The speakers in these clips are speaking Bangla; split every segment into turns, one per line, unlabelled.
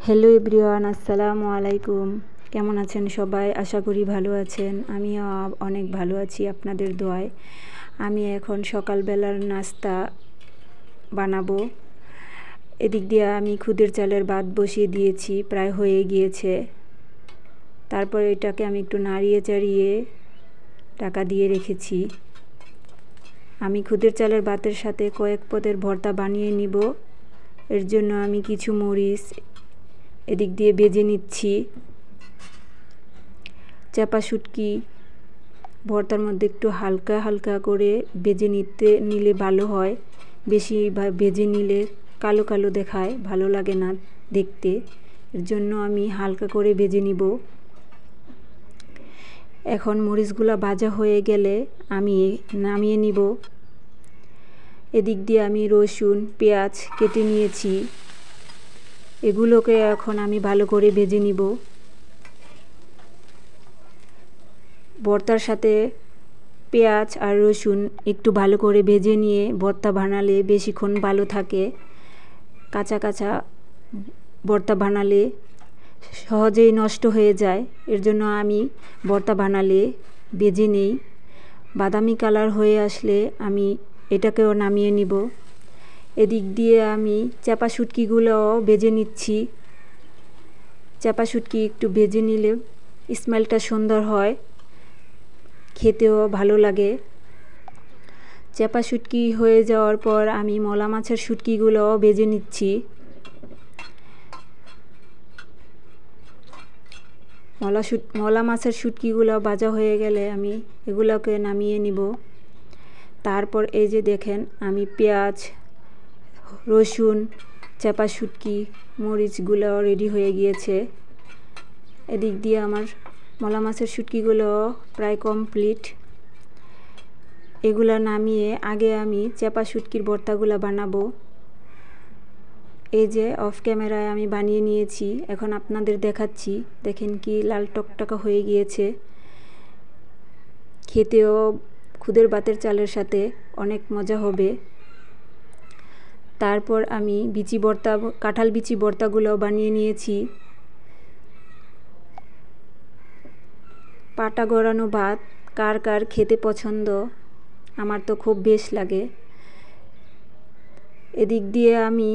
হ্যালো এভরিওয়ান, আসসালামু আলাইকুম। কেমন আছেন সবাই? আশা করি ভালো আছেন। আমিও অনেক ভালো আছি আপনাদের দোয়ায়। আমি এখন সকালবেলার নাস্তা বানাবো। এদিক দিয়ে আমি খুদের চালের ভাত বসিয়ে দিয়েছি, প্রায় হয়ে গিয়েছে। তারপর এটাকে আমি একটু নাড়িয়ে চাড়িয়ে ঢাকা দিয়ে রেখেছি। আমি খুদের চালের ভাতের সাথে কয়েক পদের ভর্তা বানিয়ে নিব। এর জন্য আমি কিছু মরিচ এদিক দিয়ে ভেজে নিচ্ছি। চাপা শুটকি ভর্তার মধ্যে একটু হালকা হালকা করে ভেজে নিলে ভালো হয়। বেশি ভেজে নিলে কালো কালো দেখায়, ভালো লাগে না দেখতে। এর জন্য আমি হালকা করে ভেজে নিব। এখন মরিচগুলো ভাজা হয়ে গেলে আমি নামিয়ে নিব। এদিক দিয়ে আমি রসুন পেঁয়াজ কেটে নিয়েছি, এগুলোকে এখন আমি ভালো করে ভেজে নিব। ভর্তার সাথে পেঁয়াজ আর রসুন একটু ভালো করে ভেজে নিয়ে ভর্তা বানালে বেশিক্ষণ ভালো থাকে। কাঁচা কাঁচা ভর্তা বানালে সহজেই নষ্ট হয়ে যায়। এর জন্য আমি ভর্তা বানালে ভেজে নেই। বাদামি কালার হয়ে আসলে আমি এটাকেও নামিয়ে নিব। এদিক দিয়ে আমি চাপা শুটকিগুলোও ভেজে নিচ্ছি। চাপা শুটকি একটু ভেজে নিলে স্মেলটা সুন্দর হয়, খেতেও ভালো লাগে। চাপা শুটকি হয়ে যাওয়ার পর আমি মলা মাছের শুটকিগুলোও ভেজে নিচ্ছি। মলা মাছের শুটকিগুলো ভাজা হয়ে গেলে আমি এগুলোকে নামিয়ে নিব। তারপর এই যে দেখেন, আমি পেঁয়াজ রসুন চাপা শুটকি মরিচগুলো রেডি হয়ে গিয়েছে। এদিক দিয়ে আমার মলা মাছের শুটকিগুলো প্রায় কমপ্লিট। এগুলো নামিয়ে আগে আমি চাপা শুটকির ভর্তাগুলো বানাবো। এই যে অফ ক্যামেরায় আমি বানিয়ে নিয়েছি, এখন আপনাদের দেখাচ্ছি। দেখেন কি লাল টকটকা হয়ে গিয়েছে। খেতেও খুদের ভাতের চালের সাথে অনেক মজা হবে। তারপর আমি বিচি ভর্তা কাঁঠাল বিচি ভর্তাগুলো বানিয়ে নিয়েছি। পাটা গড়ানো ভাত কার কার খেতে পছন্দ? আমার তো খুব বেশ লাগে। এদিক দিয়ে আমি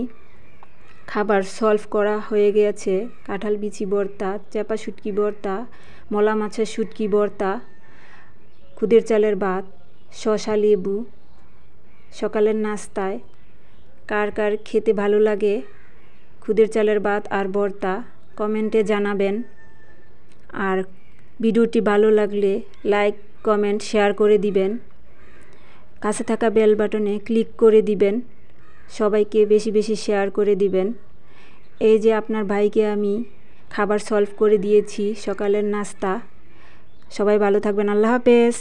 খাবার সলভ করা হয়ে গেছে। কাঁঠাল বিচি ভর্তা, চাপা শুটকি ভর্তা, মলা মাছের শুটকি ভর্তা, খুদের চালের ভাত, শসা লেবু সকালের নাস্তায়। কার কার খেতে ভালো লাগে খুদের চালের ভাত আর ভর্তা কমেন্টে জানাবেন। আর ভিডিওটি ভালো লাগলে লাইক কমেন্ট শেয়ার করে দিবেন। কাছে থাকা বেল বাটনে ক্লিক করে দিবেন। সবাইকে বেশি বেশি শেয়ার করে দিবেন। এই যে আপনার ভাইকে আমি খাবার সলভ করে দিয়েছি, সকালের নাস্তা। সবাই ভালো থাকবেন। আল্লাহ হাফেজ।